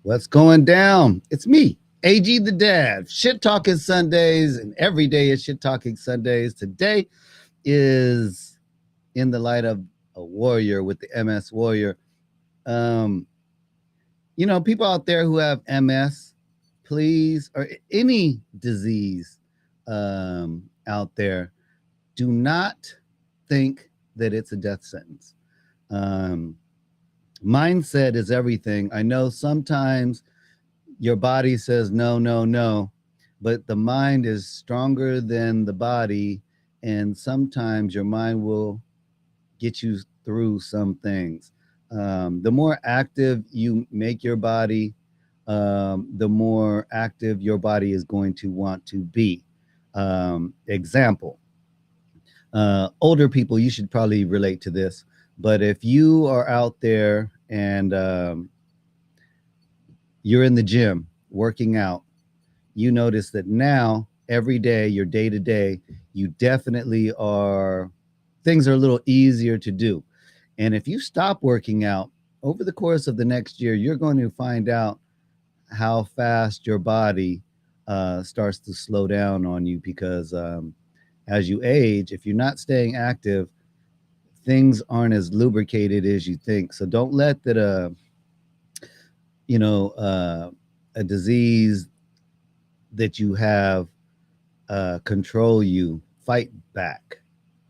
What's going down? It's me, AG the Dad. Shit Talking Sundays, and every day is Shit Talking Sundays. Today is in the light of a warrior with the MS Warrior. Um, people out there who have MS, please, or any disease out there, do not think that it's a death sentence. Um, Mindset is everything. I know sometimes your body says no, no, no, but the mind is stronger than the body. And sometimes your mind will get you through some things. The more active you make your body, the more active your body is going to want to be. Example, older people, you should probably relate to this. But if you are out there and you're in the gym working out, you notice that now every day, your day to day, you definitely are, things are a little easier to do. And if you stop working out over the course of the next year, you're going to find out how fast your body starts to slow down on you because as you age, if you're not staying active, things aren't as lubricated as you think. So don't let that you know a disease that you have control you. Fight back.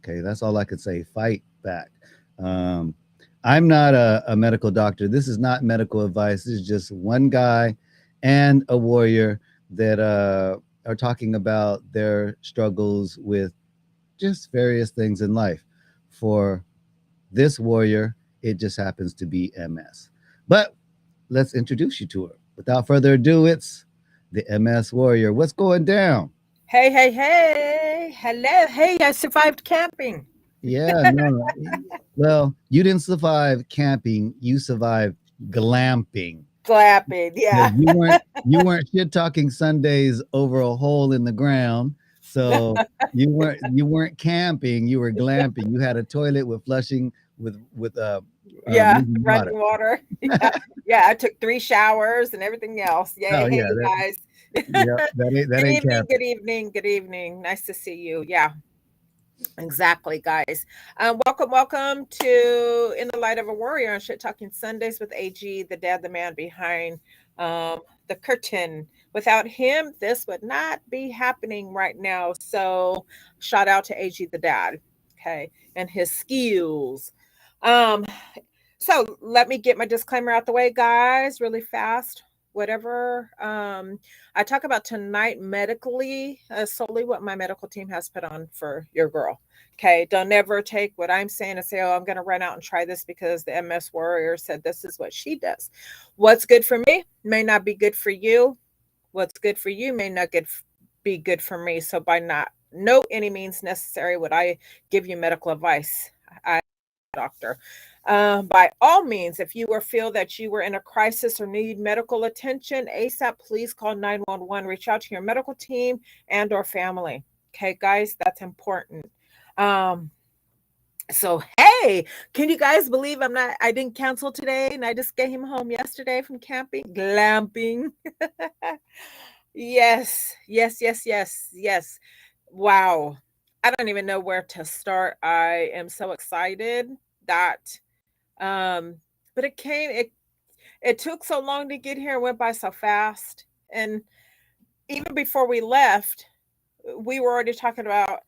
Okay, that's all I could say. Fight back. Um, I'm not a medical doctor. This is not medical advice. This is just one guy and a warrior that are talking about their struggles with just various things in life. For this warrior, it just happens to be MS. But let's introduce you to her. Without further ado, it's the MS warrior. What's going down? Hey, hey, hey. Hello. Hey, I survived camping. Yeah, no. Well, you didn't survive camping. You survived glamping. Glamping. Yeah, Yeah. you weren't shit talking Sundays over a hole in the ground. So you weren't camping. You were glamping. You had a toilet with flushing Yeah. moving water. Running water. Yeah. Yeah. I took 3 showers and everything else. Oh Yay. Hey, yeah, you guys. yeah, that Good ain't evening. camping. Good evening. Good evening. Nice to see you. Yeah. Exactly, guys. Welcome, welcome to In the Light of a Warrior on Shit Talking Sundays with AG, the dad, the man behind the curtain. Without him, this would not be happening right now. So, shout out to AG, the dad, okay, and his skills. Um, so let me get my disclaimer out the way, guys, really fast. Whatever I talk about tonight medically, solely what my medical team has put on for your girl. Okay, don't ever take what I'm saying and say, "Oh, I'm going to run out and try this because the MS warrior said this is what she does." What's good for me may not be good for you. What's good for you may not be good for me. So by not no any means necessary would I give you medical advice. I doctor. By all means, if you feel that you were in a crisis or need medical attention ASAP, please call 911. Reach out to your medical team and or family. Okay, guys, that's important. Um, so hey, can you guys believe I didn't cancel today and I just came home yesterday from camping, glamping. Yes, yes, yes, yes, yes. Wow. I don't even know where to start. I am so excited that um but it took so long to get here, it went by so fast. And even before we left, we were already talking about,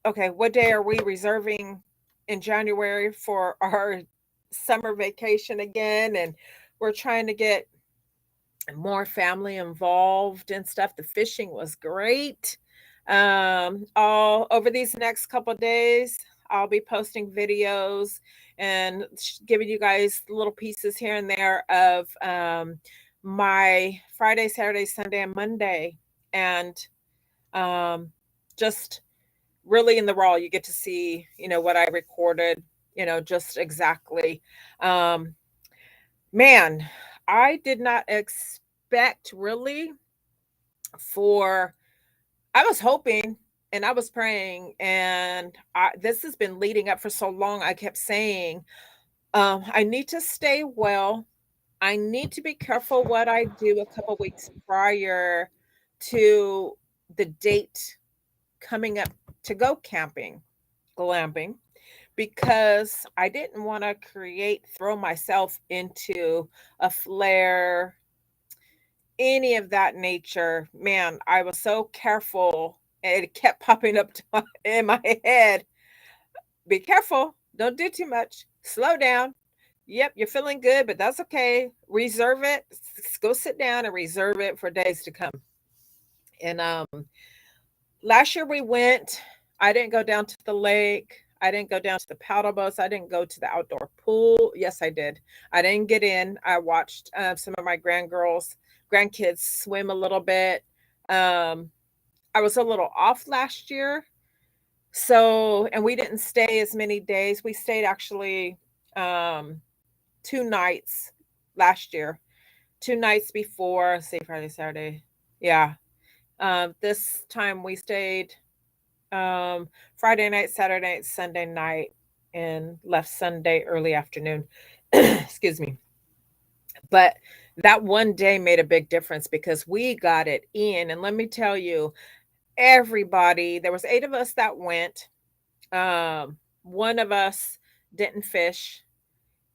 okay, what day are we reserving in January for our summer vacation again? And we're trying to get more family involved and stuff. The fishing was great. All over these next couple of days, I'll be posting videos and giving you guys little pieces here and there of my Friday, Saturday, Sunday, and Monday. And um, just really in the raw, you get to see, what I recorded, just exactly. Um, Man, I did not expect really for I was hoping and I was praying, and this has been leading up for so long. I kept saying, I need to stay well. I need to be careful what I do a couple weeks prior to the date coming up to go camping, glamping, because I didn't want to throw myself into a flare, any of that nature. Man, I was so careful. And it kept popping up in my head. Be careful. Don't do too much. Slow down. Yep, you're feeling good, but that's okay. Reserve it. Go sit down and reserve it for days to come. And last year we went. I didn't go down to the lake. I didn't go down to the paddle boats. I didn't go to the outdoor pool. Yes, I did. I didn't get in. I watched some of my grandkids swim a little bit. Um, I was a little off last year. So, and we didn't stay as many days. We stayed actually um, 2 nights last year, 2 nights before, say Friday, Saturday. Yeah. This time we stayed Friday night, Saturday night, Sunday night, and left Sunday early afternoon. Excuse me. But that one day made a big difference because we got it in. And let me tell you, everybody, there was 8 of us that went. One of us didn't fish,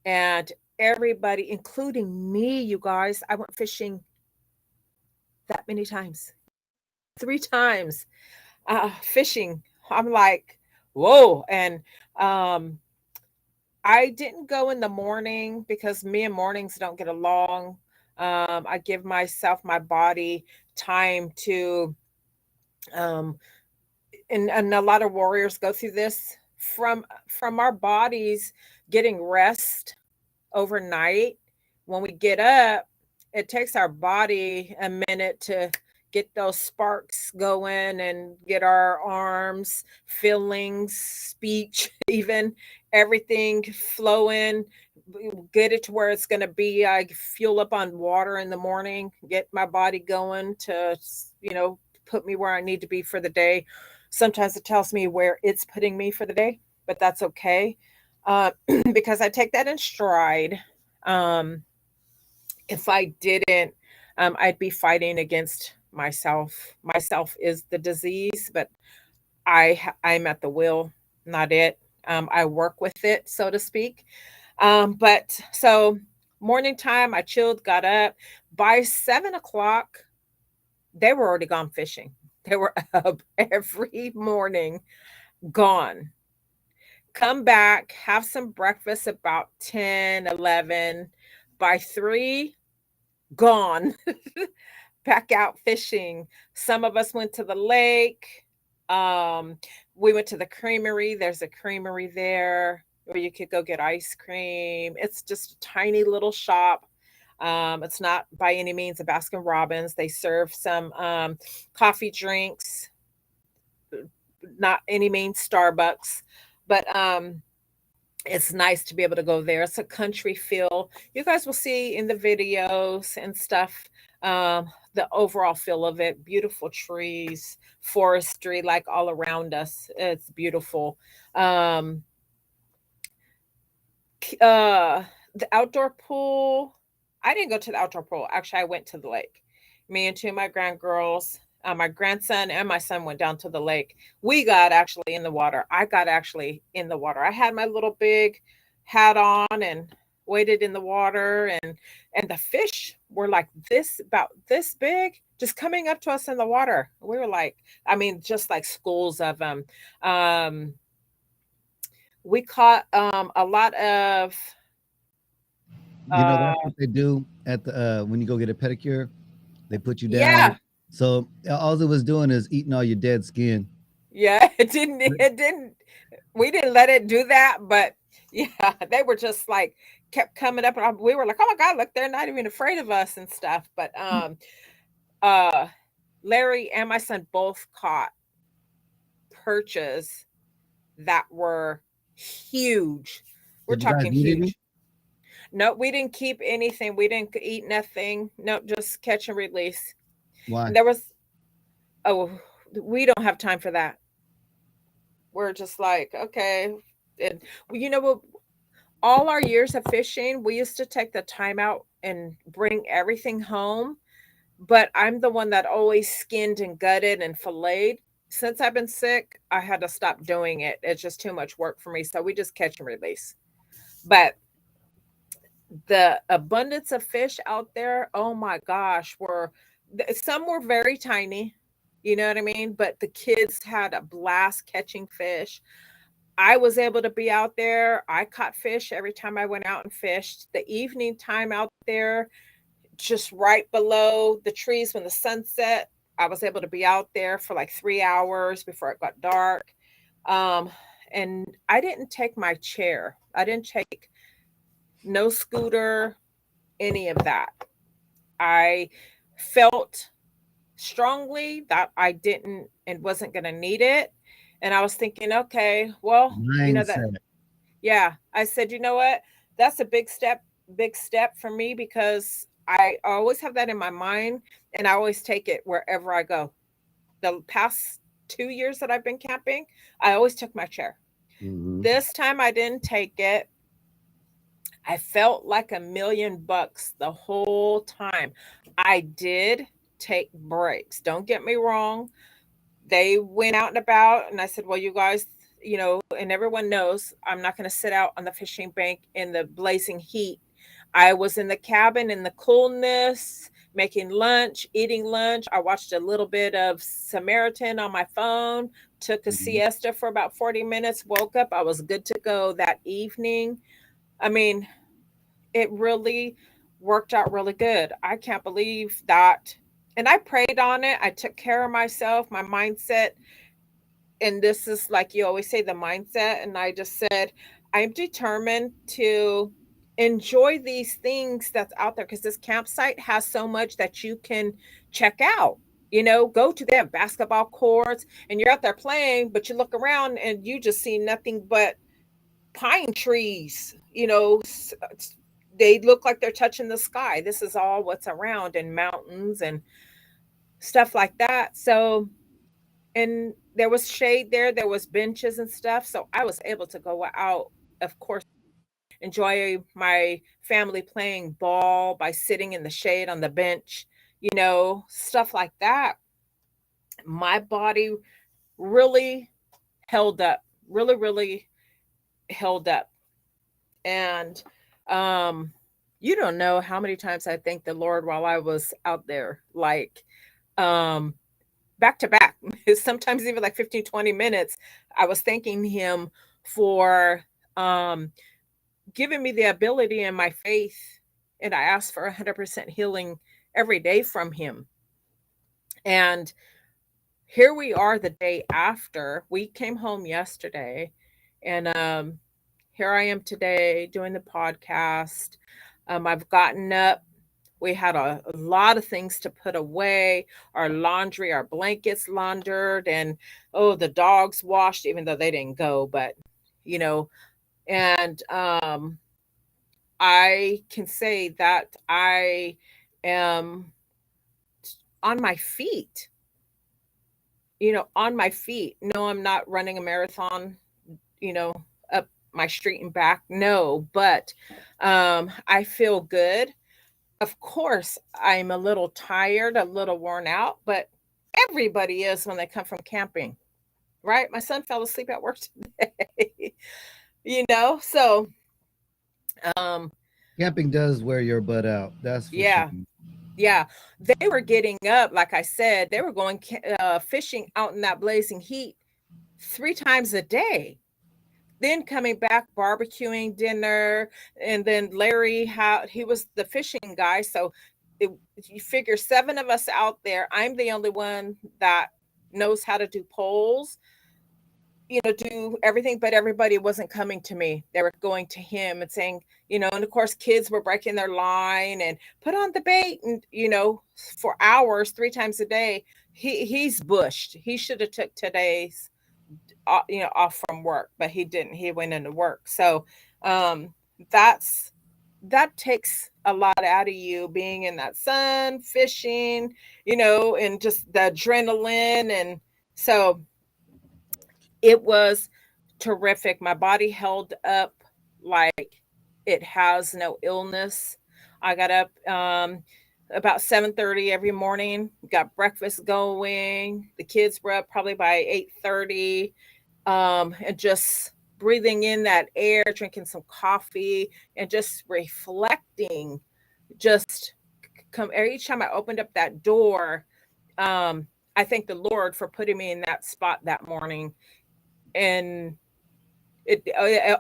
and everybody, including me, you guys, I went fishing that many times, 3 times, fishing. I'm like, whoa. And um, I didn't go in the morning because me and mornings don't get along. I give my body time to, um, and a lot of warriors go through this from our bodies getting rest overnight. When we get up, it takes our body a minute to get those sparks going and get our arms, feelings, speech, even everything flowing. Get it to where it's going to be. I fuel up on water in the morning, get my body going to, you know, put me where I need to be for the day. Sometimes it tells me where it's putting me for the day, but that's okay, uh, because I take that in stride. Um, if I didn't, I'd be fighting against myself. Myself is the disease, but I'm at the will, not it. I work with it, so to speak. But so morning time, I chilled, got up. By 7 o'clock, they were already gone fishing. They were up every morning, gone. Come back, have some breakfast about 10, 11. By 3, gone. Back out fishing. Some of us went to the lake. Um, we went to the creamery. There's a creamery there where you could go get ice cream. It's just a tiny little shop. It's not by any means a Baskin Robbins. They serve some coffee drinks, not any means Starbucks, but it's nice to be able to go there. It's a country feel. You guys will see in the videos and stuff, the overall feel of it. Beautiful trees, forestry, like all around us. It's beautiful. Um, uh, the outdoor pool. I didn't go to the outdoor pool. Actually, I went to the lake. Me and two of my grandgirls, my grandson and my son went down to the lake. We got actually in the water. I got actually in the water. I had my little big hat on and waded in the water, and the fish were like this, about this big, just coming up to us in the water. We were like, I mean, just like schools of them. Um, we caught a lot of You know, uh, that's what they do at the when you go get a pedicure. They put you down. yeah, So all it was doing is eating all your dead skin. yeah. It didn't. We didn't let it do that, but yeah, they were just like kept coming up, and we were like, "Oh my God, look, they're not even afraid of us and stuff." But uh, Larry and my son both caught perches that were huge. We're Did you guys talking eat any? huge. No, we didn't keep anything. We didn't eat nothing. No, just catch and release. Why? And there was, oh, we don't have time for that. We're just like, okay. And well, you know what? All our years of fishing, we used to take the time out and bring everything home, but I'm the one that always skinned and gutted and filleted. Since I've been sick, I had to stop doing it. It's just too much work for me. So we just catch and release. But the abundance of fish out there, oh my gosh, some were very tiny, you know what I mean? But the kids had a blast catching fish. I was able to be out there. I caught fish every time I went out and fished. The evening time out there, just right below the trees when the sun set, I was able to be out there for like 3 hours before it got dark. Um, and I didn't take my chair. I didn't take no scooter, any of that. I felt strongly that I didn't and wasn't going to need it. And I was thinking, okay, well, that, Mindset. yeah. I said, you know what? That's a big step for me because I always have that in my mind and I always take it wherever I go. The past 2 years that I've been camping, I always took my chair. Hmm. This time I didn't take it. I felt like $1,000,000 the whole time. I did take breaks. Don't get me wrong. They went out and about, and I said, well, you guys, and everyone knows I'm not going to sit out on the fishing bank in the blazing heat. I was in the cabin in the coolness, making lunch, eating lunch. I watched a little bit of Samaritan on my phone, took a Hmm. siesta for about 40 minutes, woke up. I was good to go that evening. I mean, it really worked out really good. I can't believe that. And I prayed on it. I took care of myself, my mindset. And this is like you always say, the mindset. And I just said, I'm determined to enjoy these things that's out there because this campsite has so much that you can check out. Go to them basketball courts and you're out there playing, but you look around and you just see nothing but pine trees. They look like they're touching the sky. This is all what's around, and mountains and stuff like that. So, and there was shade there was benches and stuff. So I was able to go out, of course, enjoy my family playing ball by sitting in the shade on the bench, stuff like that. My body really held up, really, really held up. And um you don't know how many times I thanked the Lord while I was out there, like um back to back, sometimes even like 15, 20 minutes. I was thanking him for um giving me the ability and my faith, and I asked for 100% healing every day from him. And here we are the day after. We came home yesterday, and here I am today doing the podcast. I've gotten up. We had a lot of things to put away, our laundry, our blankets laundered, and oh, the dogs washed, even though they didn't go, but you know, and I can say that I am on my feet, on my feet. No, I'm not running a marathon, up my street and back. No, but I feel good. Of course, I'm a little tired, a little worn out, but everybody is when they come from camping, right? My son fell asleep at work today, so um Camping does wear your butt out. That's for sure. yeah, yeah. They were getting up, like I said, they were going fishing out in that blazing heat 3 times a day, then coming back, barbecuing dinner. And then Larry, how he was the fishing guy, so it, you figure 7 of us out there. I'm the only one that knows how to do poles, do everything, but everybody wasn't coming to me. They were going to him and saying, and of course kids were breaking their line and put on the bait, and for hours, 3 times a day. He's bushed. He should have took today's off from work, but he didn't. He went into work. So um that's that takes a lot out of you, being in that sun, fishing, and just the adrenaline. And so it was terrific. My body held up like it has no illness. I got up about 7:30 every morning, got breakfast going. The kids were up probably by 8:30, and just breathing in that air, drinking some coffee, and just reflecting. Just come each time I opened up that door. Um, I thank the Lord for putting me in that spot that morning, and it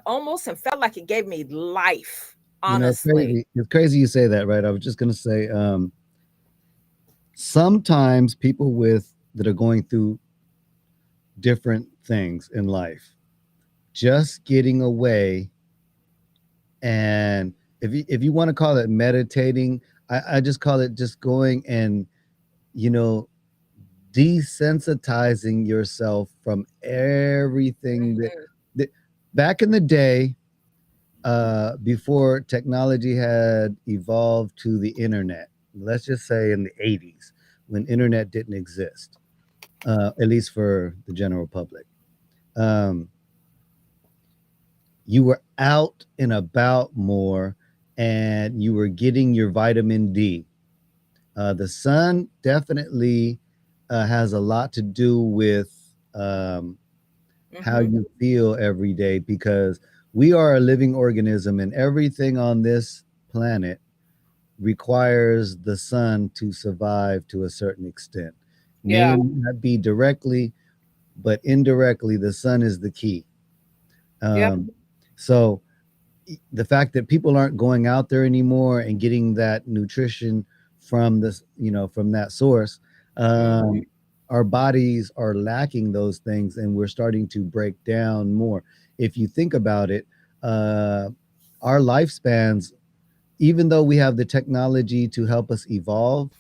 almost and felt like it gave me life. It's Honestly. crazy. It's crazy you say that, right? I was just gonna say, sometimes people with that are going through different things in life, just getting away, and if you want to call it meditating, I just call it just going and you know desensitizing yourself from everything Mhm. that back in the day, before technology had evolved to the internet, let's just say in the 80s, when internet didn't exist, at least for the general public. um, you were out and about more, and you were getting your vitamin D. The sun definitely has a lot to do with how Mhm. you feel every day, because we are a living organism, and everything on this planet requires the sun to survive to a certain extent. May Yeah. not be directly, but indirectly, the sun is the key. Yep. Um, so the fact that people aren't going out there anymore and getting that nutrition from this, from that source, Mhm. um, our bodies are lacking those things, and we're starting to break down more. If you think about it, uh, our lifespans, even though we have the technology to help us evolve,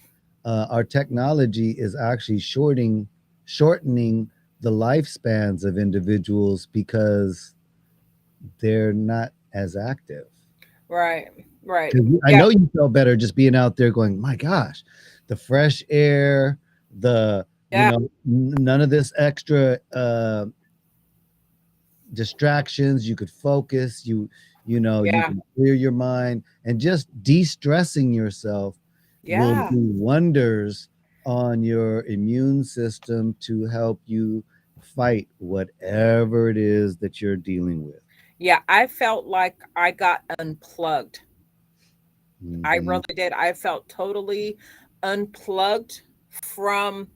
our technology is actually shortening the lifespans of individuals because they're not as active. Right. Right. 'Cause I Yeah. know you felt better just being out there going, "My gosh, the fresh air, the Yeah. none of this extra, distractions, you could focus, you Yeah. can clear your mind, and just de-stressing yourself will Yeah. do wonders on your immune system to help you fight whatever it is that you're dealing with." Yeah. I felt like I got unplugged. I Mhm. really did. I felt totally unplugged from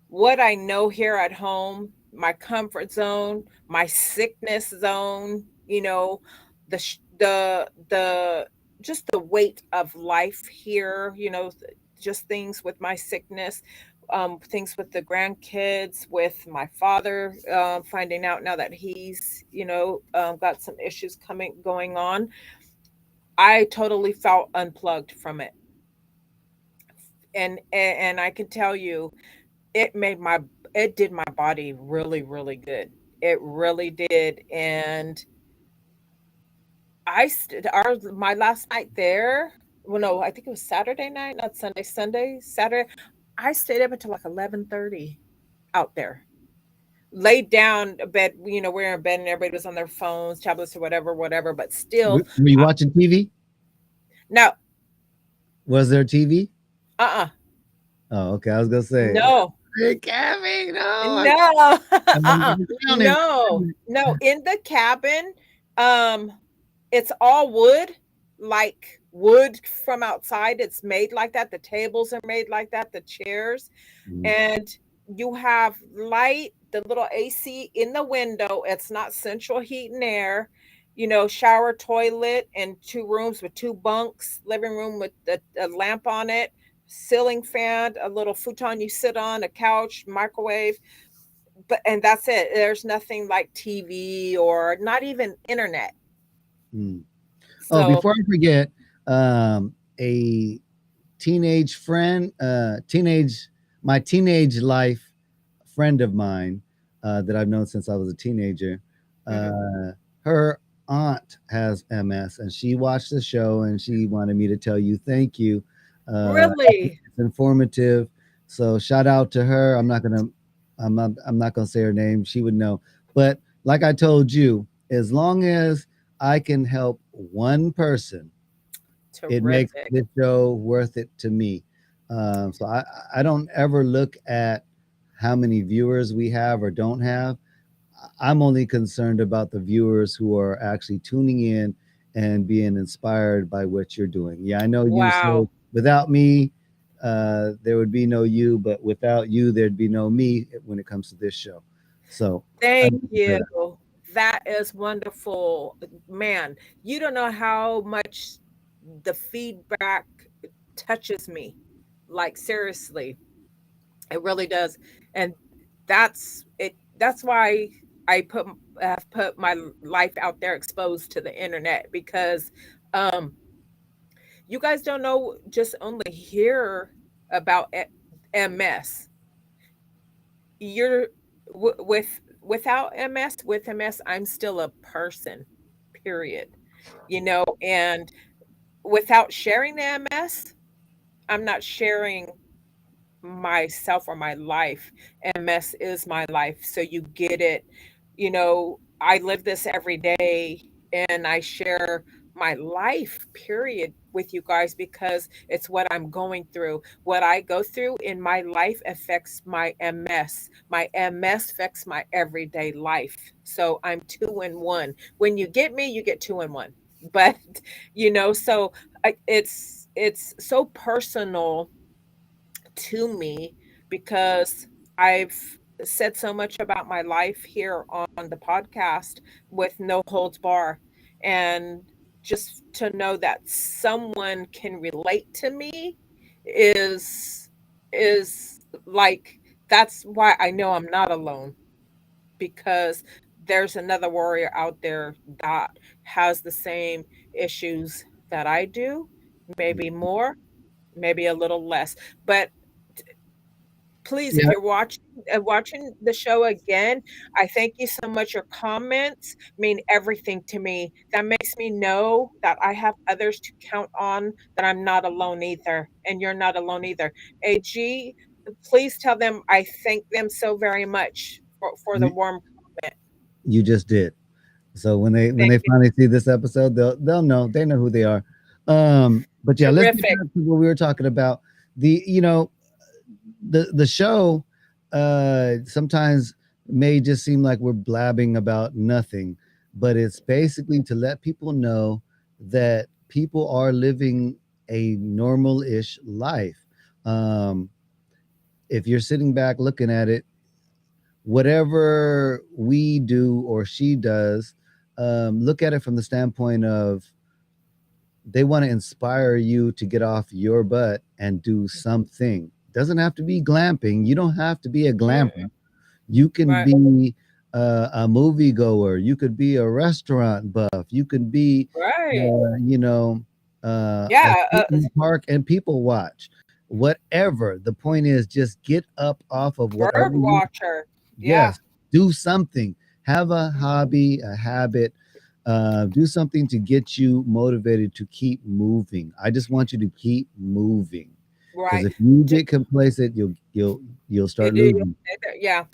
what I know here at home, my comfort zone, my sickness zone, the just the weight of life here, just things with my sickness, things with the grandkids, with my father, finding out now that he's, got some issues coming going on. I totally felt unplugged from it. And I can tell you it made my it did my body really, really good. It really did, and my last night there, well, no, I think it was Saturday night, not Sunday, Saturday. I stayed up until like 11:30 out there. Laid down a bed, we're in bed and everybody was on their phones, tablets or whatever, whatever, but still, Were you uh, watching TV? no, Was there TV? uh-uh, Oh, okay. I was gonna say, no, "Hey, Gabby, no, no, uh-uh, I'm drowning." no, no, in the cabin, um, it's all wood, like wood from outside. It's made like that. The tables are made like that, the chairs. Mhm, And you have light, the little AC in the window. It's not central heat and air. Shower, toilet, and two rooms with two bunks, living room with a lamp on it, ceiling fan, a little futon you sit on, a couch, microwave. And that's it. There's nothing like TV or not even internet. mhm. Oh, So, before I forget, a teenage friend, my teenage life friend of mine, that I've known since I was a teenager. mhm. Uh, Her aunt has MS, and she watched the show, and she wanted me to tell you thank you. Really? It's informative, so shout out to her. I'm not gonna say her name. She would know, but like I told you, as long as I can help one person, It makes Terrific. this show worth it to me. So I don't ever look at how many viewers we have or don't have. I'm only concerned about the viewers who are actually tuning in and being inspired by what you're doing. Yeah, I know you Wow. say without me, there would be no you, but without you, there'd be no me when it comes to this show. So I Thank need to say you. that. That is wonderful. Man, you don't know how much the feedback touches me. Like seriously, it really does. And that's it. That's why I have put my life out there exposed to the internet because um you guys don't know just only hear about MS. You're without MS, with MS, I'm still a person, period. And without sharing the MS, I'm not sharing myself or my life. MS is my life. So you get it. I live this every day and I share my life, period, with you guys because it's what I'm going through. What I go through in my life affects my MS. My MS affects my everyday life. So I'm two in one. When you get me, you get two in one. But so it's so personal to me because I've said so much about my life here on the podcast with no holds bar. And just to know that someone can relate to me is is like that's why I know I'm not alone because there's another warrior out there that has the same issues that I do, maybe more, maybe a little less. But please, if Yeah, you're watching the show again, I thank you so much. Your comments mean everything to me. That makes me know that I have others to count on, that I'm not alone either, and you're not alone either. AG, please tell them I thank them so very much for the you, warm comment. you just did. So when Thank they you. finally see this episode, they'll know. They know who they are. But yeah, let's get Terrific. back to what we were talking about. The show sometimes may just seem like we're blabbing about nothing, but it's basically to let people know that people are living a normal-ish life. Um, if you're sitting back looking at it, whatever we do or she does, look at it from the standpoint of they want to inspire you to get off your butt and do something. Doesn't have to be glamping. You don't have to be a Mm, glamper. You can right, be a movie goer. You could be a restaurant buff. You could be, right. you know, Yeah, sit in the park and people watch. Whatever. The point is, just get up off of whatever bird you. watcher. Yeah. Yes, do something. Have a hobby, a habit. Do something to get you motivated to keep moving. I just want you to keep moving because Right. if you get complacent, you'll You start do. losing. Yeah.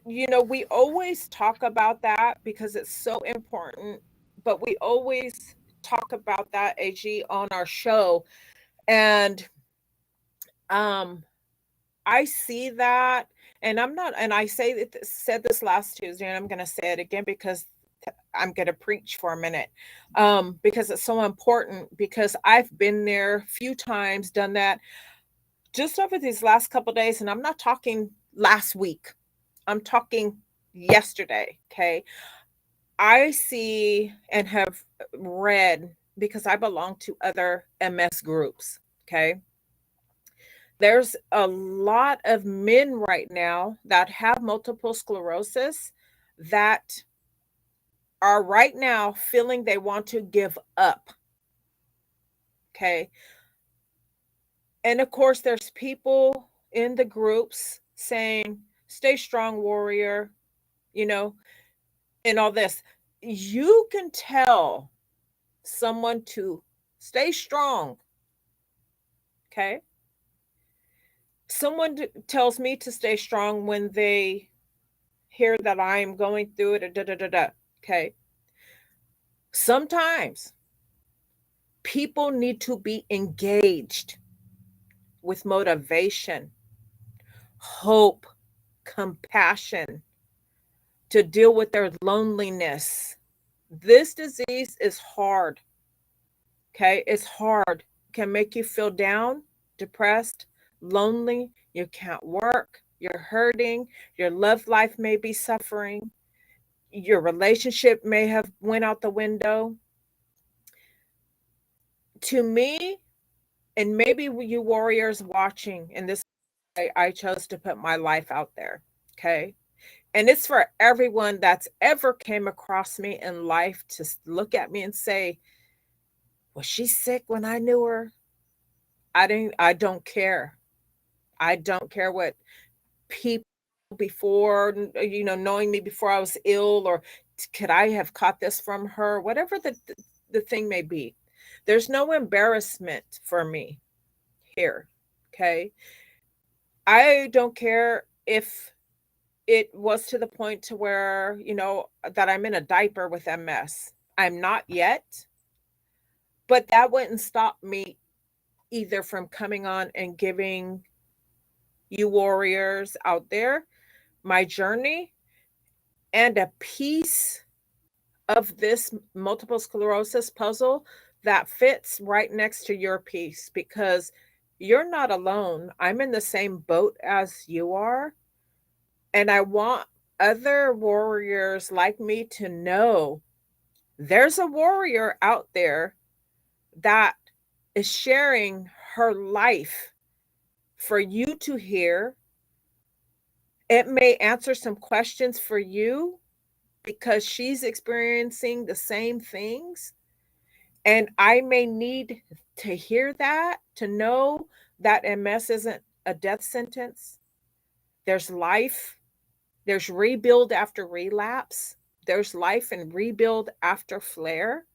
We always talk about that because it's so important, but we always talk about that, AG, on our show. And um, I see that, and I'm not, and I said this last Tuesday, and I'm going to say it again because I'm going to preach for a minute, because it's so important. Because I've been there a few times, done that just over these last couple of days, and I'm not talking last week. I'm talking yesterday. Okay. I see and have read because I belong to other MS groups. Okay. There's a lot of men right now that have multiple sclerosis that are right now feeling they want to give up. Okay. And of course, there's people in the groups saying, stay strong, warrior, you know, and all this. You can tell someone to stay strong. Okay. Someone tells me to stay strong when they hear that I'm going through it. Da, da, da, da. Okay. Sometimes People need to be engaged with motivation, hope, compassion to deal with their loneliness. This disease is hard. Okay. It's hard. Can make you feel down, depressed, lonely. You can't work. You're hurting. Your love life may be suffering. Your relationship may have went out the window. To me, and maybe you warriors watching, and this I chose to put my life out there. Okay. And it's for everyone that's ever came across me in life to look at me and say, was she sick when I knew her? I don't care. I don't care what people before, knowing me before I was ill, or could I have caught this from her? Whatever the thing may be. There's no embarrassment for me here. Okay. I don't care if it was to the point to where, that I'm in a diaper with MS. I'm not yet, but that wouldn't stop me either from coming on and giving you warriors out there my journey and a piece of this multiple sclerosis puzzle that fits right next to your piece, because you're not alone. I'm in the same boat as you are. And I want other warriors like me to know there's a warrior out there that is sharing her life for you to hear. It may answer some questions for you because she's experiencing the same things. And I may need to hear that to know that MS isn't a death sentence. There's life, there's rebuild after relapse, there's life and rebuild after flare.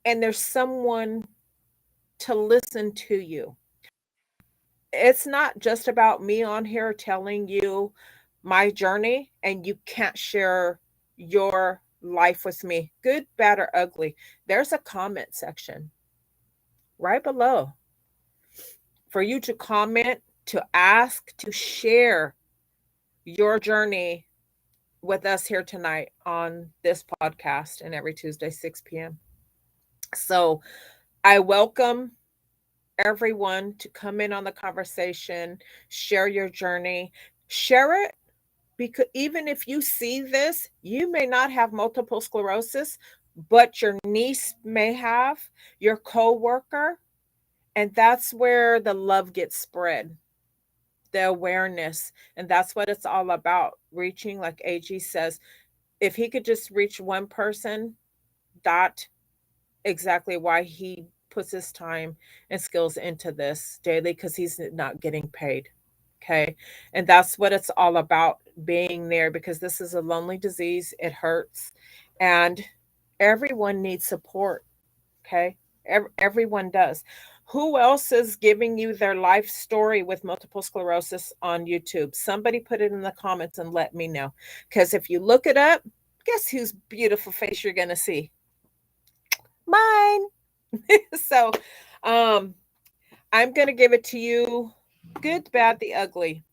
And there's someone to listen to you. It's not just about me on here telling you my journey and you can't share your life with me, good, bad, or ugly. There's a comment section right below for you to comment, to ask, to share your journey with us here tonight on this podcast and every Tuesday, 6 p.m. So I welcome everyone to come in on the conversation, share your journey, share it, because even if you see this, you may not have multiple sclerosis, but your niece may have, your coworker, and that's where the love gets spread, the awareness, and that's what it's all about. Reaching, like AG says, if he could just reach one person, that exactly why he puts his time and skills into this daily, because he's not getting paid. Okay. And that's what it's all about, being there, because this is a lonely disease. It hurts. And everyone needs support. Okay. Everyone does. Who else is giving you their life story with multiple sclerosis on YouTube? Somebody put it in the comments and let me know. Because if you look it up, guess whose beautiful face you're going to see? Mine. So I'm going to give it to you, good, bad, the ugly,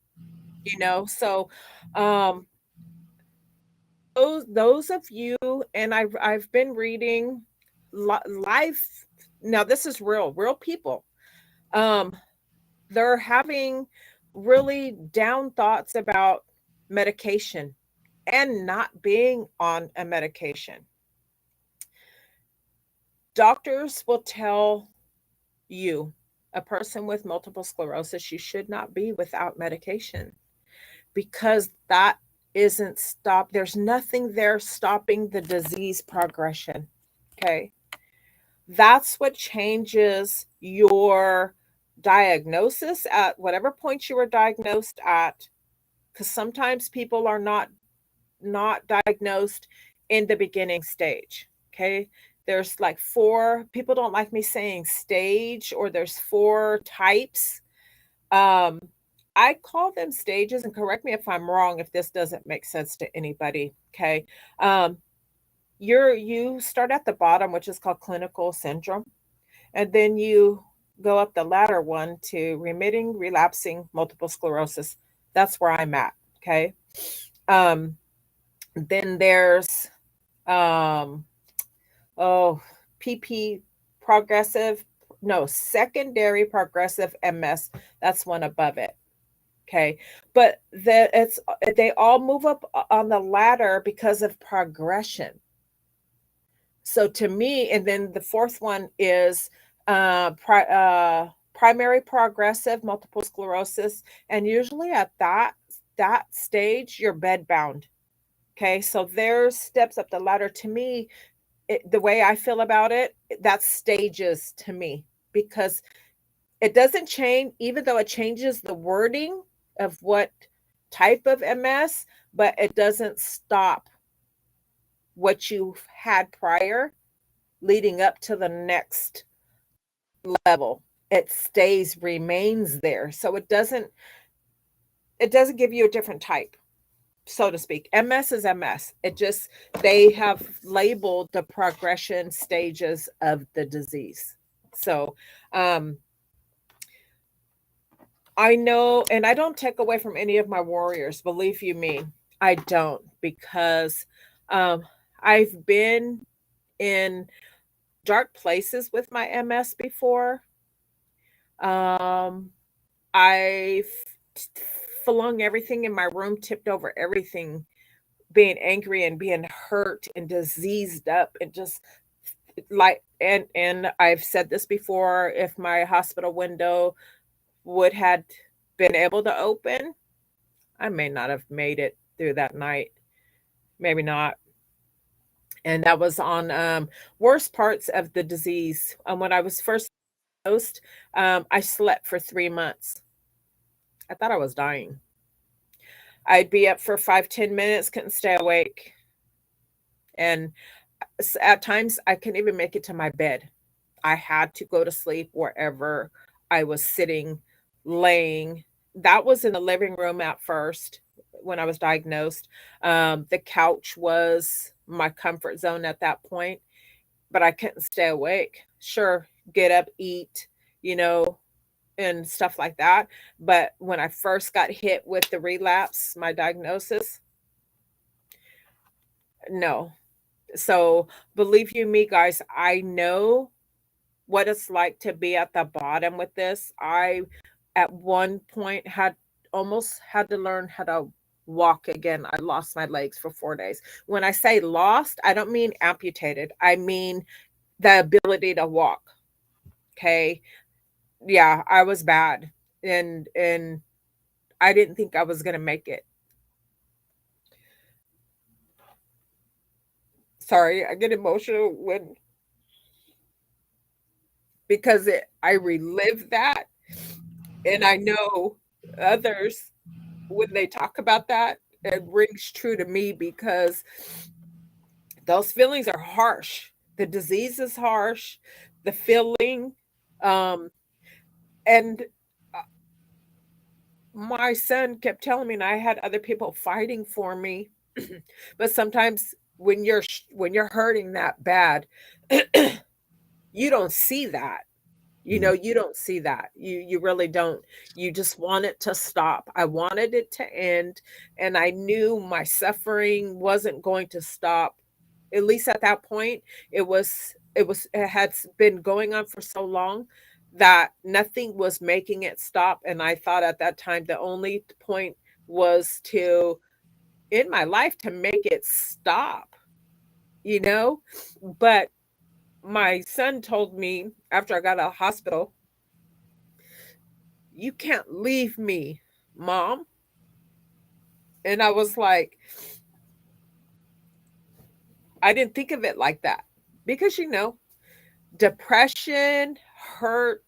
So um those of you, and I've been reading life. Now this is real people. Um they're having really down thoughts about medication and not being on a medication. Doctors will tell you, a person with multiple sclerosis, you should not be without medication, because that isn't stop. There's nothing there stopping the disease progression. Okay. That's what changes your diagnosis at whatever point you were diagnosed at. Because sometimes people are not diagnosed in the beginning stage. Okay. There's like four, people don't like me saying stage, or there's four types. Um, I call them stages, and correct me if I'm wrong if this doesn't make sense to anybody. Okay. Um, you start at the bottom, which is called clinical syndrome, and then you go up the latter one to remitting relapsing multiple sclerosis. That's where I'm at. Okay. Um, then there's um, oh, PP progressive, no, secondary progressive MS. That's one above it. Okay. But they all move up on the ladder because of progression. So to me, and then the fourth one is primary progressive multiple sclerosis, and usually at that stage, you're bedbound. Okay, so there's steps up the ladder. To me, the way I feel about it, that's stages to me, because it doesn't change, even though it changes the wording of what type of MS, but it doesn't stop what you've had prior leading up to the next level. It stays, remains there. So it doesn't give you a different type, so to speak. MS is MS. It just, they have labeled the progression stages of the disease. So um I know, and I don't take away from any of my warriors, believe you me. I don't, because um I've been in dark places with my MS before. Um, I've flung everything in my room, tipped over everything, being angry and being hurt and diseased up, and just like, and I've said this before, if my hospital window would had been able to open, I may not have made it through that night. Maybe not. And that was on worst parts of the disease. When I was first diagnosed, I slept for 3 months. I thought I was dying. I'd be up for 5, 10 minutes, couldn't stay awake. And at times I couldn't even make it to my bed. I had to go to sleep wherever I was sitting, laying. That was in the living room at first when I was diagnosed. The couch was my comfort zone at that point, but I couldn't stay awake. Sure, get up, eat, you know, and stuff like that. But when I first got hit with the relapse, my diagnosis, no. So believe you me, guys, I know what it's like to be at the bottom with this. I, at one point, had almost had to learn how to walk again. I lost my legs for 4 days. When I say lost, I don't mean amputated, I mean the ability to walk. Okay. Yeah, I was bad. And I didn't think I was gonna make it. Sorry, I get emotional when, because I relive that, and I know others, when they talk about that, it rings true to me, because those feelings are harsh. The disease is harsh, the feeling, um, and uh, my son kept telling me, and I had other people fighting for me, but sometimes when you're hurting that bad, you don't see that. You know, you don't see that. You really don't. You just want it to stop. I wanted it to end, and I knew my suffering wasn't going to stop. At least at that point, it had been going on for so long that nothing was making it stop. And I thought at that time the only point was to, in my life, to make it stop, you know? But my son told me after I got out of hospital, "You can't leave me, mom." And I was like, I didn't think of it like that, because, depression, hurt,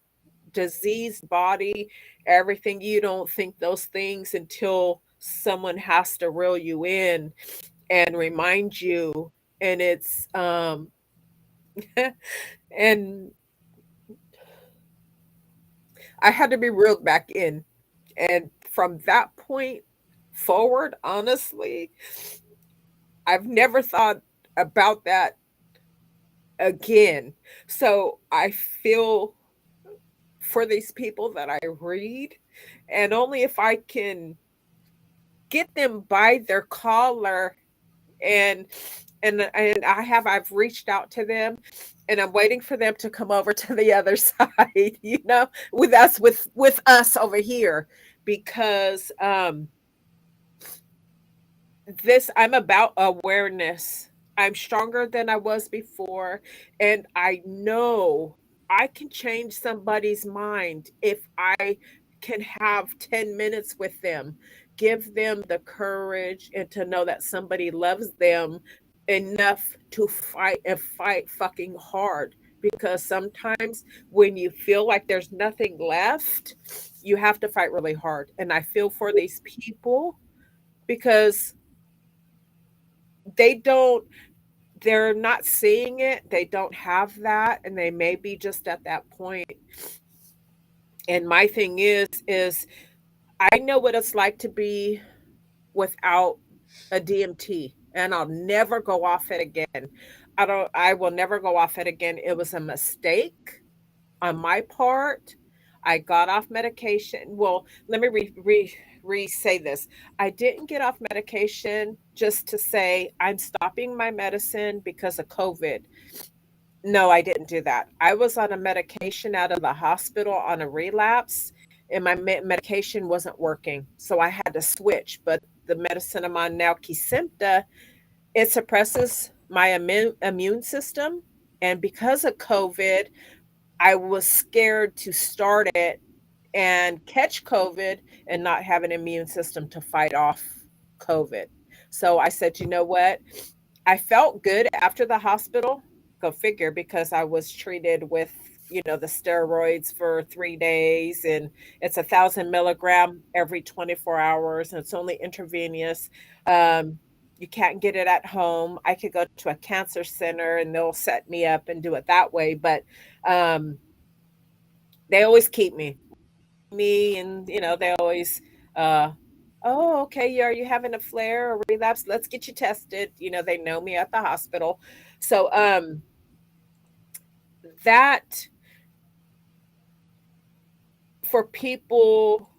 diseased body, everything, you don't think those things until someone has to reel you in and remind you. And it's, and I had to be reeled back in. And from that point forward, honestly, I've never thought about that again. So I feel for these people that I read, and only if I can get them by their collar and I've reached out to them, and I'm waiting for them to come over to the other side, with us over here, because this I'm about awareness. I'm stronger than I was before, and I know I can change somebody's mind if I can have 10 minutes with them, give them the courage and to know that somebody loves them enough to fight and fight fucking hard, because sometimes when you feel like there's nothing left, you have to fight really hard. And I feel for these people because they don't they're not seeing it, they don't have that, and they may be just at that point. And my thing is I know what it's like to be without a DMT, and I'll never go off it again. I will never go off it again. It was a mistake on my part. I got off medication. Well, let me re say this. I didn't get off medication just to say I'm stopping my medicine because of COVID. No, I didn't do that. I was on a medication out of the hospital on a relapse, and my medication wasn't working. So I had to switch. But the medicine I'm on now, Kesimpta, it suppresses my immune system. And because of COVID, I was scared to start it and catch COVID and not have an immune system to fight off COVID. So I said, you know what? I felt good after the hospital. Go figure, because I was treated with, the steroids for 3 days, and it's 1,000 milligram every 24 hours, and it's only intravenous. Um, you can't get it at home. I could go to a cancer center and they'll set me up and do it that way, but um, they always keep me, and they always, uh, oh, okay, are you having a flare or relapse? Let's get you tested. They know me at the hospital. So that for people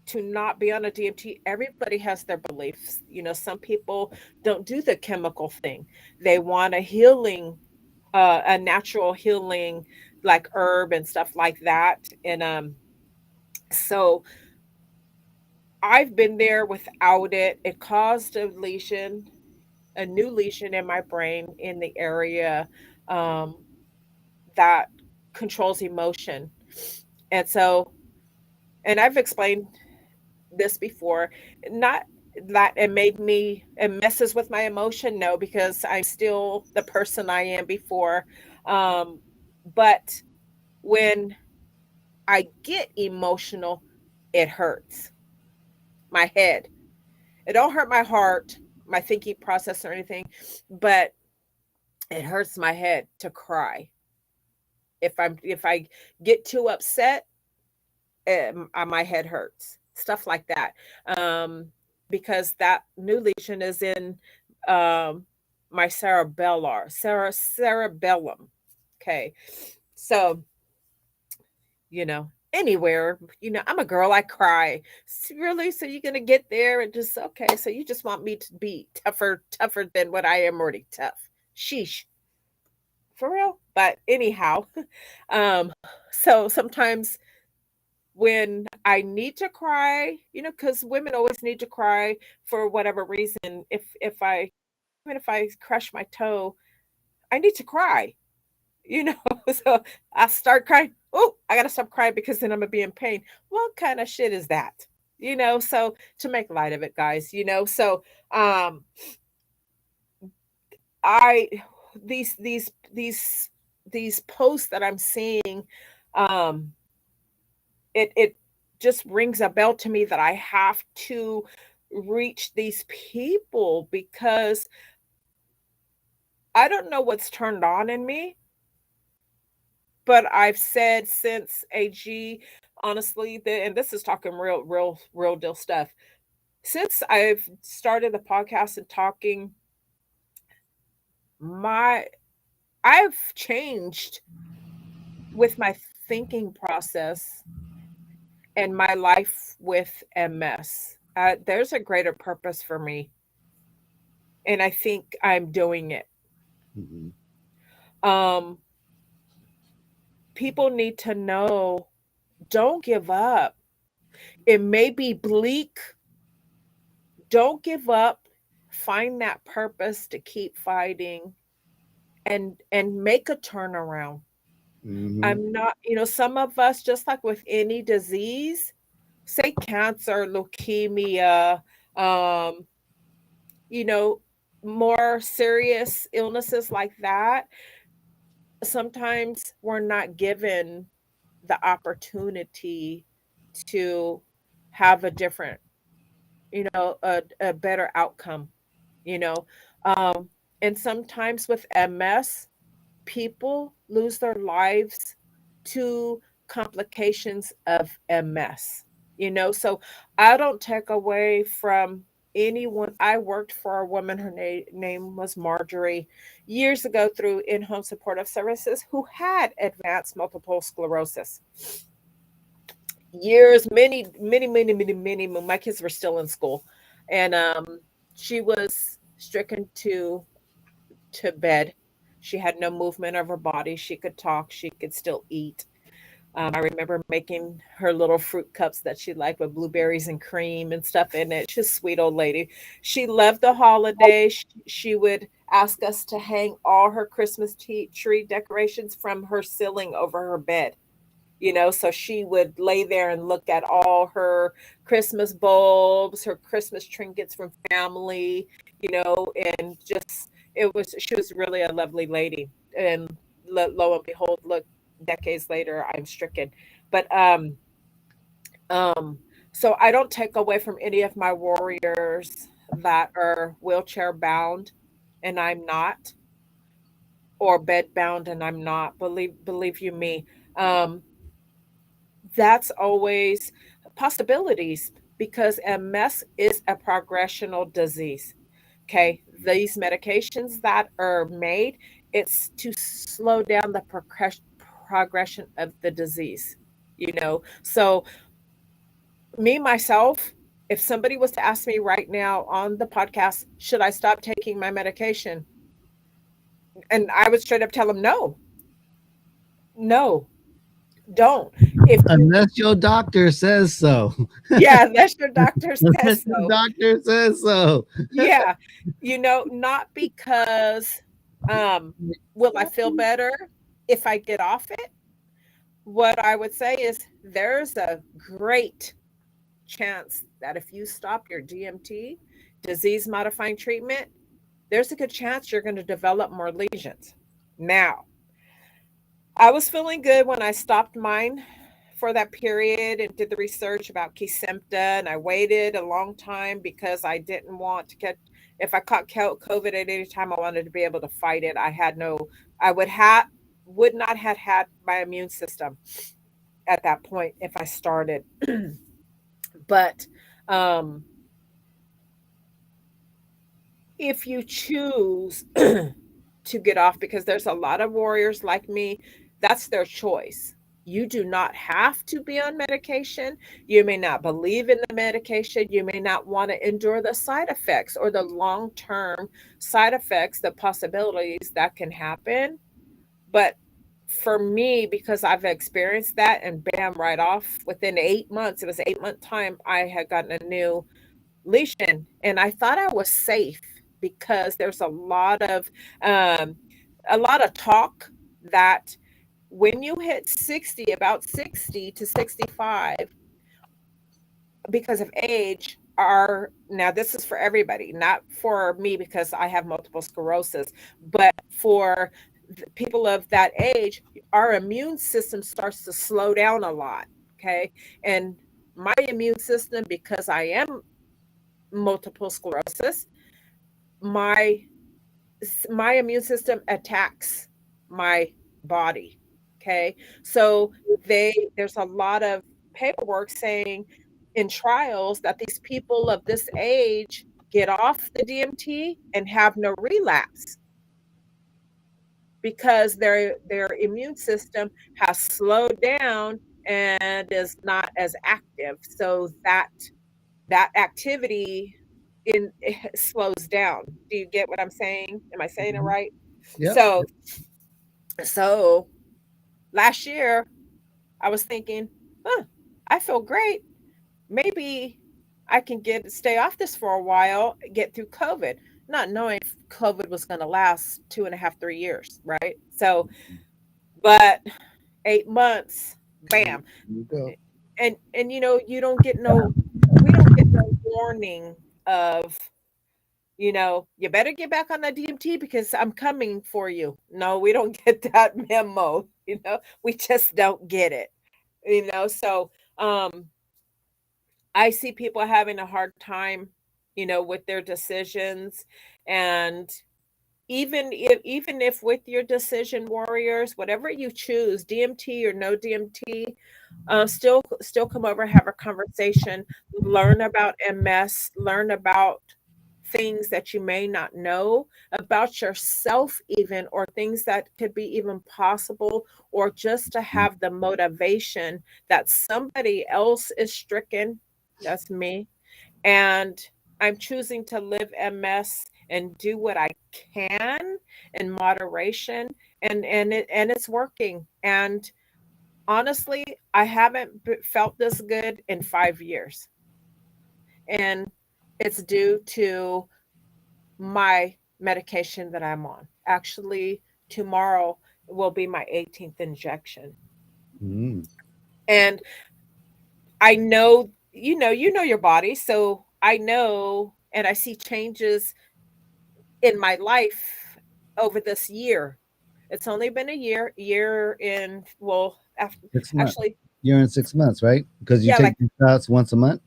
to not be on a DMT, everybody has their beliefs. Some people don't do the chemical thing. They want a natural healing, like herb and stuff like that. And so I've been there without it. It caused a new lesion in my brain in the area um, that controls emotion. And so, and I've explained this before, not that it messes with my emotion. No, because I'm still the person I am before. Um, but when I get emotional, it hurts my head. It don't hurt my heart, my thinking process or anything, but it hurts my head to cry. If I get too upset, my head hurts. Stuff like that. Um, because that new lesion is in um, my cerebellum. Okay, so anywhere. I'm a girl. I cry. Really? So you're gonna get there and just okay? So you just want me to be tougher than what I am already tough? Sheesh, for real. But anyhow, um, so sometimes when I need to cry, because women always need to cry for whatever reason. Even if I crush my toe, I need to cry. you know. So I start crying. Oh, I gotta stop crying because then I'm gonna be in pain. What kind of shit is that? So to make light of it, guys, um I these these posts that I'm seeing, um it just rings a bell to me that I have to reach these people because I don't know what's turned on in me, but I've said since AG, honestly, and this is talking real deal stuff. Since I've started the podcast and talking, my I've changed with my thinking process and my life with MS. There's a greater purpose for me, and I think I'm doing it. Mhm. Um, People need to know, don't give up. It may be bleak. Don't give up. Find that purpose to keep fighting and make a turnaround. Mhm. I'm not, some of us, just like with any disease, say cancer, leukemia, um, you know, more serious illnesses like that, sometimes we're not given the opportunity to have a different, a better outcome, you know. Um, and sometimes with MS, people lose their lives to complications of MS, So I don't take away from anyone. I worked for a woman, her name was Marjorie, years ago through in home supportive services, who had advanced multiple sclerosis. Years, many, when my kids were still in school. And she was stricken to bed. She had no movement of her body. She could talk. She could still eat. I remember making her little fruit cups that she liked with blueberries and cream and stuff in it. She's a sweet old lady. She loved the holiday. She would ask us to hang all her Christmas tree decorations from her ceiling over her bed. So she would lay there and look at all her Christmas bulbs, her Christmas trinkets from family, and just she was really a lovely lady. And lo and behold, look, decades later, I'm stricken. But um, so I don't take away from any of my warriors that are wheelchair bound, and I'm not, or bed bound, and I'm not. Believe you me. Um, that's always possibilities because MS is a progressional disease. Okay, these medications that are made, it's to slow down the progression of the disease. So me myself, if somebody was to ask me right now on the podcast, should I stop taking my medication? And I would straight up tell them no, no, don't. If you, Unless your doctor says so. yeah, unless your doctor Unless says your so. doctor says so. Yeah, not because, will I feel better if I get off it? What I would say is there's a great chance that if you stop your DMT, disease modifying treatment, there's a good chance you're going to develop more lesions. Now, I was feeling good when I stopped mine for that period and did the research about Kesimpta, and I waited a long time because I didn't want to get. If I caught COVID at any time, I wanted to be able to fight it. I had no. I would not have had my immune system at that point if I started. But um, if you choose to get off, because there's a lot of warriors like me, that's their choice. You do not have to be on medication. You may not believe in the medication. You may not want to endure the side effects or the long term side effects, the possibilities that can happen. But for me, because I've experienced that, and bam, right off within 8 months, it was 8 month time, I had gotten a new lesion, and I thought I was safe because there's um, a lot of talk that when you hit 60, about 60 to 65, because of age, are now this is for everybody, not for me because I have multiple sclerosis, but for people of that age, our immune system starts to slow down a lot. Okay. And my immune system, because I am multiple sclerosis, my my immune system attacks my body. Okay. So there's a lot of paperwork saying in trials that these people of this age get off the DMT and have no relapse. because their immune system has slowed down and is not as active. So that activity in slows down. Do you get what I'm saying? Am I saying it Mhm. right? Yep. So so last year I was thinking, huh, I feel great. Maybe I can get stay off this for a while, get through COVID, not knowing if COVID was going to last 2.5, 3 years, right? So, but 8 months, There bam, you go. and you don't get no, we don't get no warning of, you better get back on that DMT because I'm coming for you. No, we don't get that memo. We just don't get it. So I see people having a hard time, with their decisions. And even if with your decision warriors, whatever you choose, DMT or no DMT, still come over, have a conversation, learn about MS, learn about things that you may not know about yourself, even, or things that could be even possible, or just to Mhm. have the motivation that somebody else is stricken. That's me. And I'm choosing to live MS and do what I can in moderation, and it's working. And honestly, I haven't felt this good in 5 years. And it's due to my medication that I'm on. Actually, tomorrow will be my 18th injection. Mm. And I know, you know your body, so I know and I see changes in my life over this year. It's only been a year in, well, after, 6 months. actually, You're in 6 months, right? Because you yeah, take like, these shots once a month.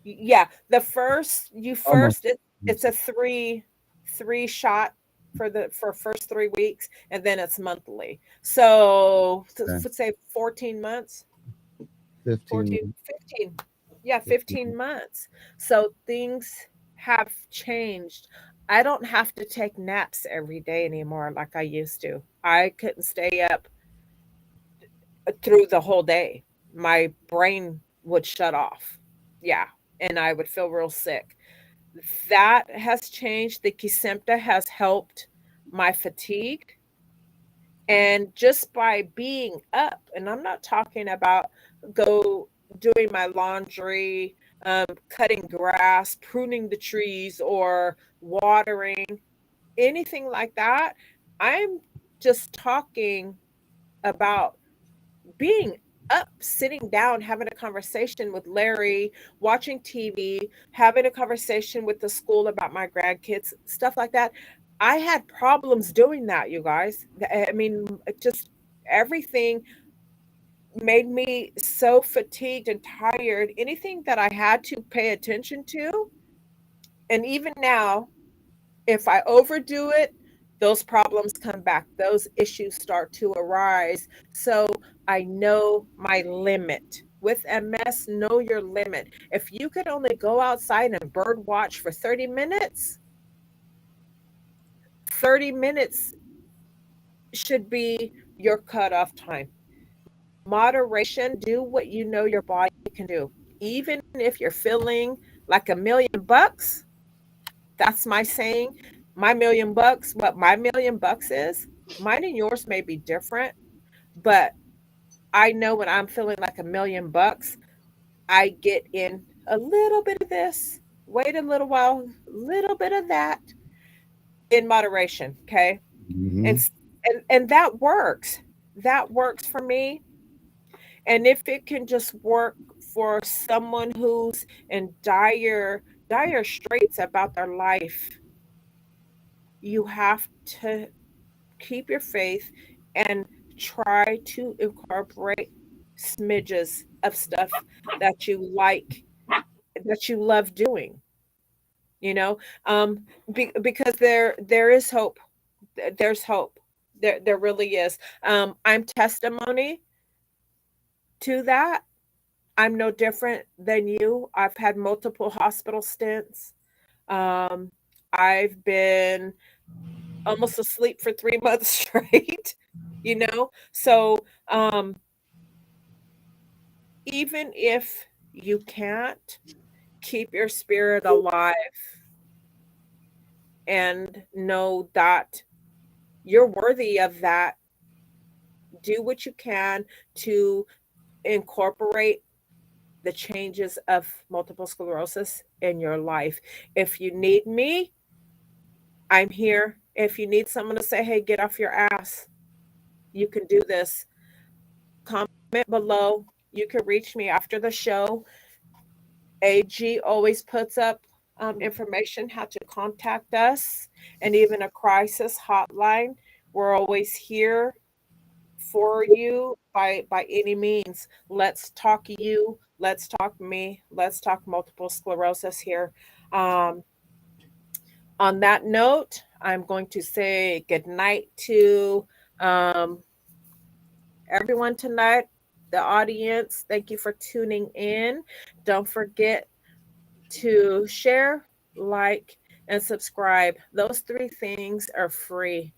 yeah, the first you Almost. first it's a three shot for first 3 weeks, and then it's monthly. So Okay. let's say 14 months, 14, 15. 15, yeah, 15 15. months. So things have changed. I don't have to take naps every day anymore like I used to. I couldn't stay up through the whole day. My brain would shut off. Yeah, and I would feel real sick. That has changed. The Kesimpta has helped my fatigue. And just by being up, and I'm not talking about go doing my laundry, cutting grass, pruning the trees, or watering, anything like that. I'm just talking about being up, sitting down, having a conversation with Larry, watching TV, having a conversation with the school about my grandkids, stuff like that. I had problems doing that, you guys. I mean, just everything made me so fatigued and tired. Anything that I had to pay attention to, and even now, if I overdo it, those problems come back. Those issues start to arise. So I know my limit. With MS, know your limit. If you could only go outside and bird watch for 30 minutes, 30 minutes should be your cutoff time. Moderation, do what you know your body can do. Even if you're feeling like $1 million, that's my saying. My $1 million, what my $1 million is, mine and yours may be different, but I know when I'm feeling like $1 million, I get in a little bit of this, wait a little while, little bit of that, in moderation. Okay. And Hmm. and that works. That works for me. And if it can just work for someone who's in dire straits about their life, you have to keep your faith and try to incorporate smidges of stuff that you like, that you love doing, you know um because there is hope. There's hope. There really is. I'm testimony to that. I'm no different than you. I've had multiple hospital stints. um I've been almost asleep for 3 months straight, you know? So, even if you can't keep your spirit alive and know that you're worthy of that, do what you can to incorporate the changes of multiple sclerosis in your life. If you need me, I'm here. If you need someone to say, hey, get off your ass, you can do this. Comment below. You can reach me after the show. AG always puts up information how to contact us and even a crisis hotline. We're always here for you by any means. Let's talk you. Let's talk me. Let's talk multiple sclerosis here. Um, on that note, I'm going to say good night to um, everyone tonight, the audience. Thank you for tuning in. Don't forget to share, like, and subscribe. Those three things are free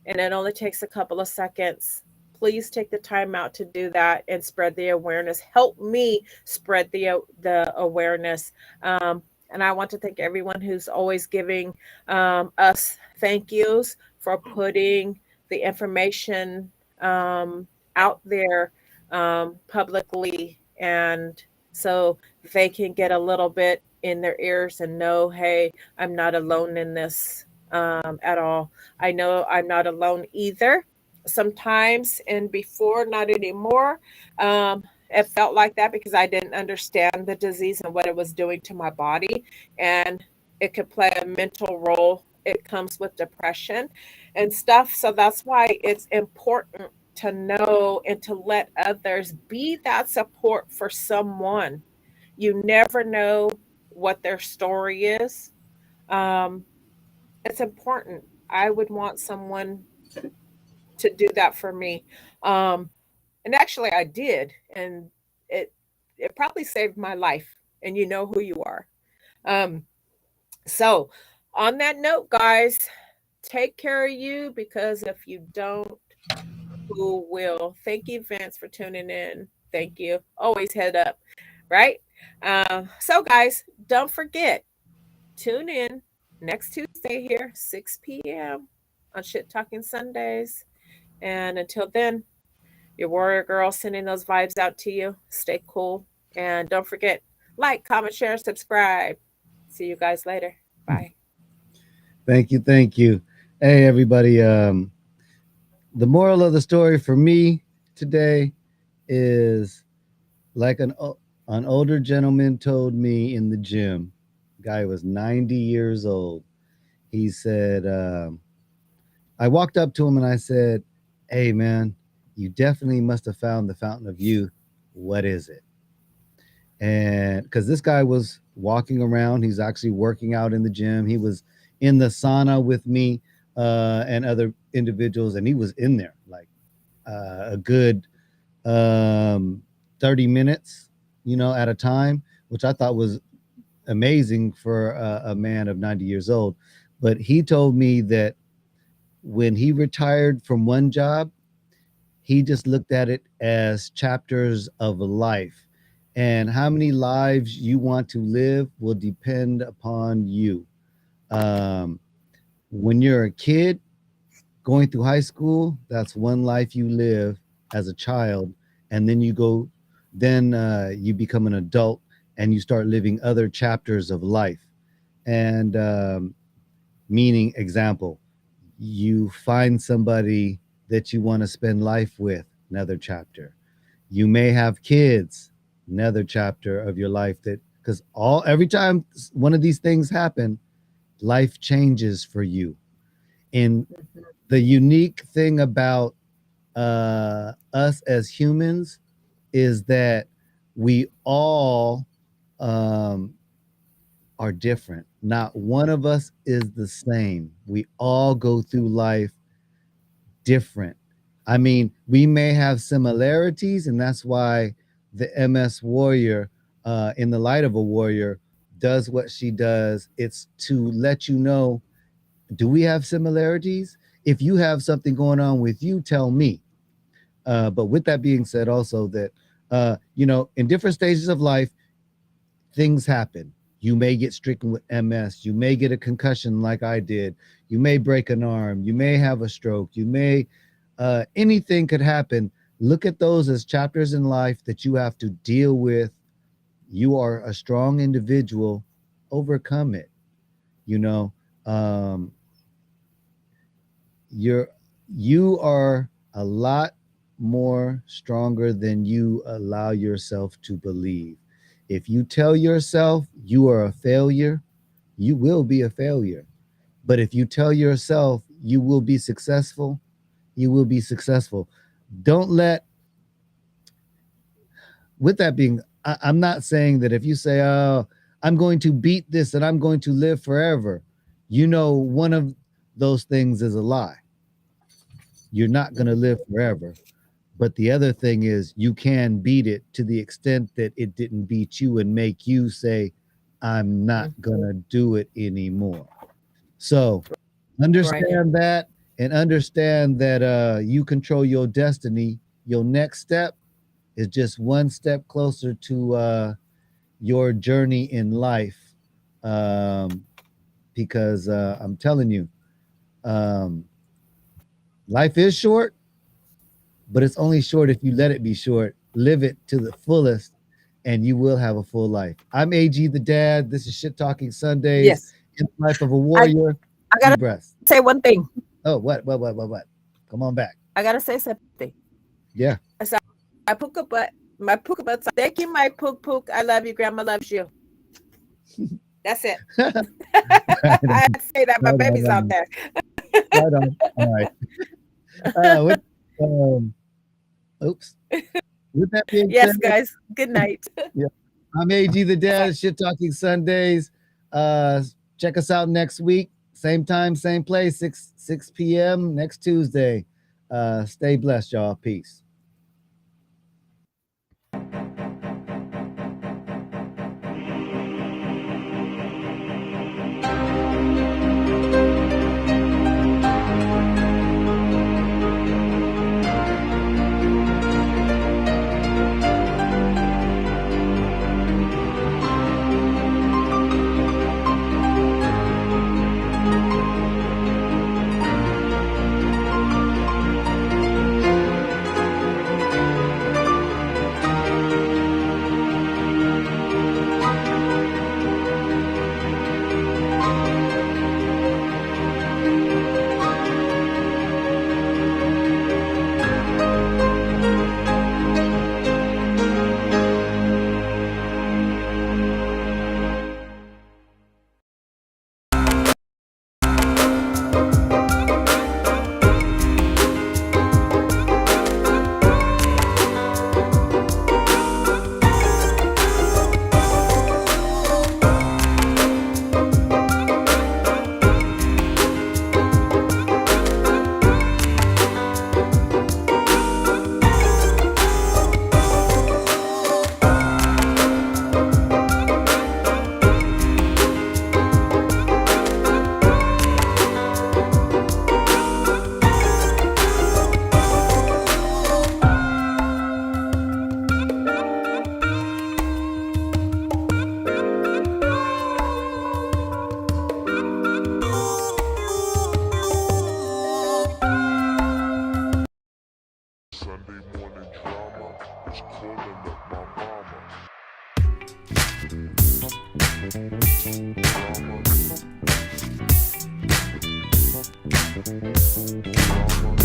and it only takes a couple of seconds. Please take the time out to do that and spread the awareness. Help me spread the awareness. And I want to thank everyone who's always giving us thank yous for putting the information out there publicly, and so they can get a little bit in their ears and know, hey, I'm not alone in this at all. I know I'm not alone either. Sometimes and before, not anymore. It felt like that because I didn't understand the disease and what it was doing to my body. And it could play a mental role. It comes with depression and stuff. So that's why it's important to know and to let others be that support for someone. You never know what their story is. Um, it's important. I would want someone to do that for me. Um, and actually I did, and it it probably saved my life. And you know who you are. Um, so on that note, guys, take care of you, because if you don't, who will? Thank you, Vince, for tuning in. Thank you. Always head up, right? So guys, don't forget, tune in next Tuesday here, 6 p.m. on Shit Talking Sundays. And until then, your warrior girl sending those vibes out to you. Stay cool. And don't forget, like, comment, share, subscribe. See you guys later. Bye. Thank you, thank you. Hey, everybody. The moral of the story for me today is like an older gentleman told me in the gym. Guy was 90 years old. He said, I walked up to him and I said, "Hey, man, you definitely must have found the fountain of youth. What is it?" And because this guy was walking around, he's actually working out in the gym. He was in the sauna with me and other individuals, and he was in there like a good 30 minutes, at a time, which I thought was amazing for a man of 90 years old. But he told me that when he retired from one job, he just looked at it as chapters of life. And how many lives you want to live will depend upon you. Um, when you're a kid going through high school, that's one life you live as a child. And then you become an adult and you start living other chapters of life. And meaning, example, you find somebody that you want to spend life with, another chapter. You may have kids, another chapter of your life. That because all every time one of these things happen, life changes for you. And the unique thing about us as humans is that we all um, are different. Not one of us is the same. We all go through life different. I mean, we may have similarities, and that's why the MS Warrior, in the light of a warrior, does what she does. It's to let you know Do we have similarities? If you have something going on with you, tell me. But with that being said, also that, in different stages of life, things happen. You may get stricken with MS. You may get a concussion like I did. You may break an arm. You may have a stroke. Anything could happen. Look at those as chapters in life that you have to deal with. You are a strong individual. Overcome it. You know, um, you're you are a lot more stronger than you allow yourself to believe. If you tell yourself you are a failure, you will be a failure. But if you tell yourself you will be successful, you will be successful. Don't let, with that being, I'm not saying that if you say, oh, I'm going to beat this and I'm going to live forever, one of those things is a lie. You're not going to live forever. But the other thing is, you can beat it to the extent that it didn't beat you and make you say, I'm not going to do it anymore. So understand that, and understand that you control your destiny. Your next step is just one step closer to your journey in life. Because I'm telling you, um, life is short, but it's only short if you let it be short. Live it to the fullest, and you will have a full life. I'm AG the Dad. This is Shit Talking Sundays. Yes. In the life of a warrior. I gotta say one thing. Oh, what? Come on back. I gotta say something. Yeah. So my puka butt. Thank you, my pook. I love you. Grandma loves you. That's it. I say that my baby's out there. Right on. All right. Oops. With that being said, guys. Good night. Yeah. I'm AG the Dad. Shit Talking Sundays. Check us out next week. Same time, same place. 6 p.m. next Tuesday. Stay blessed, y'all. Peace. Drama.